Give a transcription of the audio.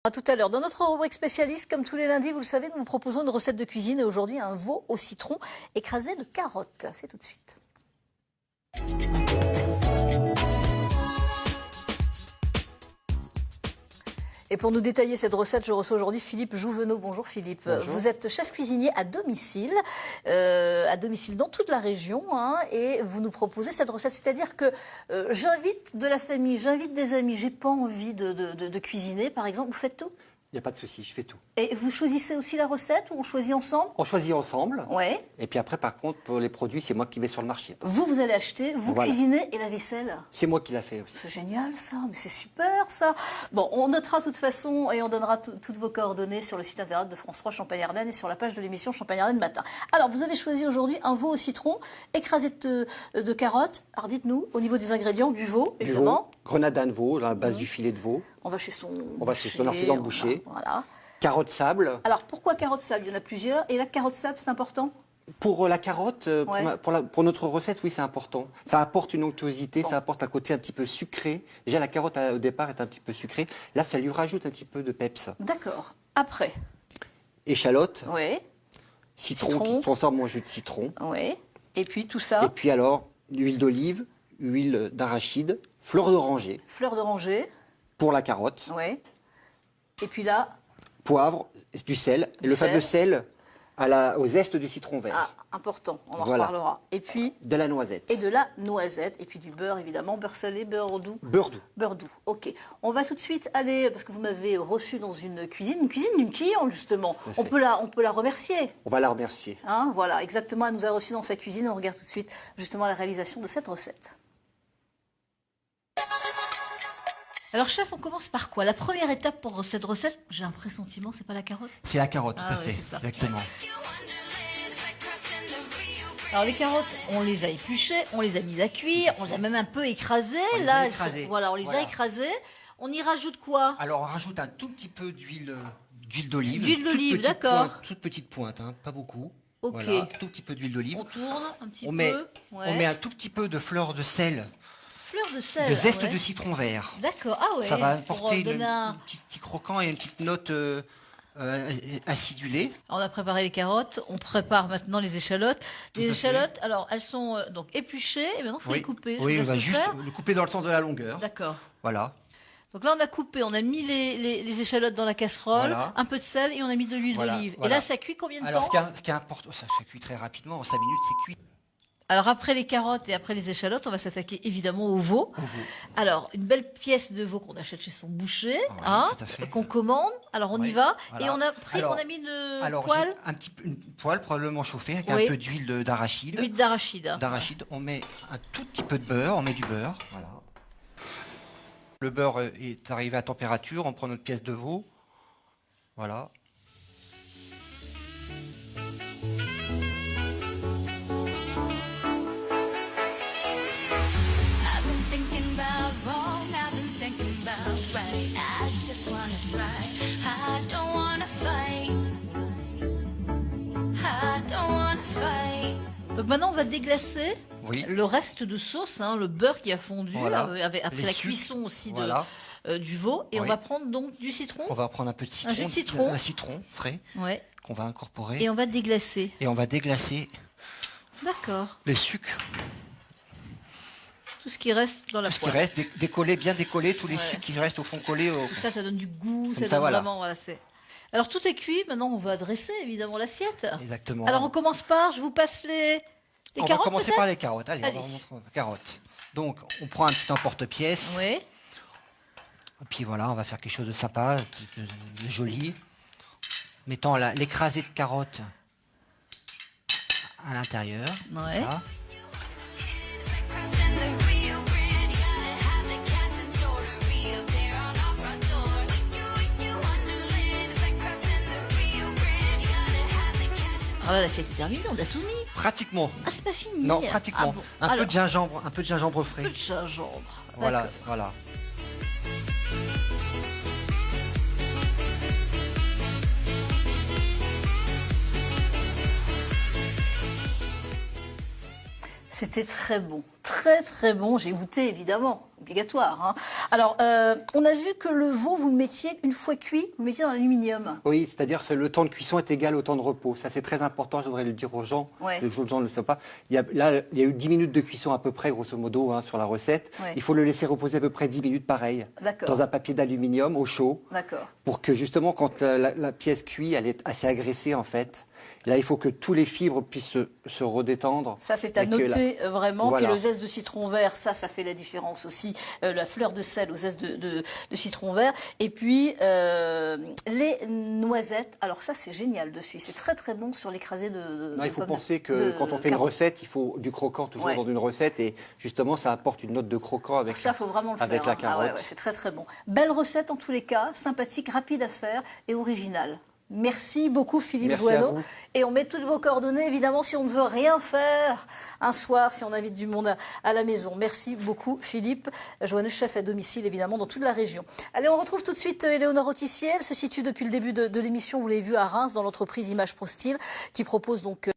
À tout à l'heure. Dans notre rubrique spécialiste, comme tous les lundis, vous le savez, nous vous proposons une recette de cuisine et aujourd'hui un veau au citron écrasé de carottes. C'est tout de suite. Et pour nous détailler cette recette, je reçois aujourd'hui Philippe Jouvenot. Bonjour Philippe. Bonjour. Vous êtes chef cuisinier à domicile dans toute la région, hein, et vous nous proposez cette recette. C'est-à-dire que j'invite de la famille, j'invite des amis, j'ai pas envie de cuisiner, par exemple. Vous faites tout? Il n'y a pas de souci, je fais tout. Et vous choisissez aussi la recette ou on choisit ensemble? On choisit ensemble. Ouais. Et puis après, par contre, pour les produits, c'est moi qui vais sur le marché. Vous allez acheter, vous Voilà. cuisinez et la vaisselle. C'est moi qui l'a fait aussi. C'est génial ça, mais c'est super ça. Bon, on notera de toute façon et on donnera toutes vos coordonnées sur le site internet de France 3 Champagne-Ardenne et sur la page de l'émission Champagne-Ardenne matin. Alors, vous avez choisi aujourd'hui un veau au citron, écrasé de carottes. Alors dites-nous, au niveau des ingrédients, du veau, Du évidemment. veau, grenadin de veau, la base du filet de veau. On va chez son On va chez son artisan de boucher. Voilà. Carotte sable. Alors, pourquoi carotte sable? Il y en a plusieurs. Et la carotte sable, c'est important? Pour la carotte, Ouais. pour notre recette, oui, c'est important. Ça apporte une onctuosité, ça apporte un côté un petit peu sucré. Déjà, la carotte, au départ, est un petit peu sucrée. Là, ça lui rajoute un petit peu de peps. D'accord. Après? Échalote, Oui. citron, Citron. qui transforme en jus de citron. Oui. Et puis tout Et ça, puis alors, l'huile d'olive, huile d'arachide, fleur d'oranger fleur d'oranger. pour la carotte. Oui. Et puis là, Poivre, du sel, et le fameux sel au zeste du citron vert, important, on en Voilà. reparlera. Et puis, de la noisette, et de la noisette, et puis du beurre évidemment, beurre salé, beurre doux. beurre doux. Beurre doux, ok. On va tout de suite aller, parce que vous m'avez reçu dans une cuisine d'une cliente justement. Tout à fait. On peut la remercier. On va la remercier. Hein, voilà, exactement, elle nous a reçus dans sa cuisine. On regarde tout de suite justement la réalisation de cette recette. Alors chef, on commence par quoi? La première étape pour cette recette, j'ai un pressentiment, c'est pas la carotte? C'est la carotte, tout Ah à ouais, fait. c'est ça. Exactement. Alors les carottes, on les a épluchées, on les a mises à cuire, on les a même un peu écrasées. On les Là, a elles sont- écrasées. voilà, on les a Voilà. écrasées. On y rajoute quoi? Alors, on rajoute un tout petit peu d'huile d'olive. D'huile Toute d'olive, petite d'accord. pointe, toute petite pointe, hein, pas beaucoup. Ok. Voilà, tout petit peu d'huile d'olive. On tourne un petit On peu. met, Ouais. on met un tout petit peu de fleur de sel, Fleur de sel. de zeste ouais. de citron vert. D'accord, ah ouais. Ça va pour, apporter donner un- un petit croquant et une petite note acidulée. On a préparé les carottes, on prépare maintenant les échalotes. Tout Les à fait. échalotes, alors elles sont donc épluchées et maintenant il faut les couper. Je Oui, vous on va laisse le juste faire. le couper dans le sens de la longueur. D'accord. Voilà. Donc là on a coupé, on a mis les échalotes dans la casserole, Voilà. un peu de sel et on a mis de l'huile Voilà, d'olive. voilà. Et là ça cuit combien de Alors, temps? ce qui est important, ça cuit très rapidement, en 5 minutes, c'est cuit. Alors après les carottes et après les échalotes, on va s'attaquer évidemment au veau. Alors une belle pièce de veau qu'on achète chez son boucher, Oui, hein, tout à fait. qu'on commande. Alors on y Oui, va voilà. et on a pris, Alors- on a mis le Alors, poêle, j'ai un petit peu, une poêle probablement chauffée avec Oui. un peu d'huile d'arachide. l'huile d'arachide. On met un tout petit peu de beurre, on met du beurre. Voilà. Le beurre est arrivé à température, on prend notre pièce de veau. Voilà. I've been thinking about wrong, I've been thinking about right. I just wanna try. I don't wanna fight. I don't wanna fight. Donc maintenant on va déglacer Oui. le reste de sauce, hein, le beurre qui a fondu Voilà. après Les la sucres. cuisson aussi Voilà. du veau. Et on Oui. va prendre donc du citron. On va prendre un peu de citron. jus de citron. Un citron frais Ouais. qu'on va incorporer. Et on va déglacer. Et on va déglacer D'accord. les sucres. Tout ce qui reste dans la Tout ce qui poêle. reste, décoller, bien décoller tous les Ouais. sucres qui restent au fond collés. Tout ça, ça donne du goût, ça ça, donne voilà. vraiment. Voilà, c'est. Alors tout est cuit. Maintenant, on va dresser évidemment l'assiette. Exactement. Alors on commence par. Je vous passe les on va carottes. commencer peut-être par les carottes. Allez, Allez. on va vous montrer les carottes. Donc, on prend un petit emporte-pièce. Oui. Et puis voilà, on va faire quelque chose de sympa, de joli. Mettant l'écrasé de carottes à l'intérieur. comme Ouais. ça. Crossing the Rio Grande, you gotta have the cash in store to reappear on our front door. You wonderland, it's like crossing the Rio Grande, you gotta have the cash in Alors là, l'assiette est terminée. On a tout mis. Pratiquement. Ah, c'est pas fini. Non, pratiquement. Ah bon. Un peu Alors, de gingembre, un frais. peu de gingembre. Voilà, D'accord. voilà. C'était très bon, très très bon. J'ai goûté évidemment, obligatoire. Hein. Alors, on a vu que le veau, vous le mettiez une fois cuit, vous le mettiez dans l'aluminium. Oui, c'est-à-dire que le temps de cuisson est égal au temps de repos. Ça, c'est très important, je voudrais le dire aux gens. Ouais. Les gens ne le savent pas. Il y a eu 10 minutes de cuisson à peu près, grosso modo, hein, sur la recette. Ouais. Il faut le laisser reposer à peu près 10 minutes, pareil, D'accord. dans un papier d'aluminium au chaud, D'accord. pour que justement, quand la pièce cuit, elle est assez agressée, en fait. Là, il faut que tous les fibres puissent se redétendre. Ça, c'est à Et que noter vraiment. Voilà. Puis le zeste de citron vert, ça fait la différence aussi. La fleur de sel au zeste de citron vert. Et puis, les noisettes. Alors ça, c'est génial dessus. C'est très très bon sur l'écrasé de Non, il faut pommes penser que de quand on fait une carottes. recette, il faut du croquant toujours Ouais. dans une recette. Et justement, ça apporte une note de croquant avec Ça, faut vraiment le avec faire. la hein. carotte. Ah ouais, c'est très très bon. Belle recette en tous les cas, sympathique, rapide à faire et originale. Merci beaucoup Philippe Merci à Joanneau. vous. Et on met toutes vos coordonnées, évidemment, si on ne veut rien faire un soir, si on invite du monde à la maison. Merci beaucoup Philippe Joanneau, chef à domicile, évidemment, dans toute la région. Allez, on retrouve tout de suite Éléonore Autissier. Elle se situe depuis le début de l'émission, vous l'avez vu, à Reims, dans l'entreprise Image Pro Style, qui propose donc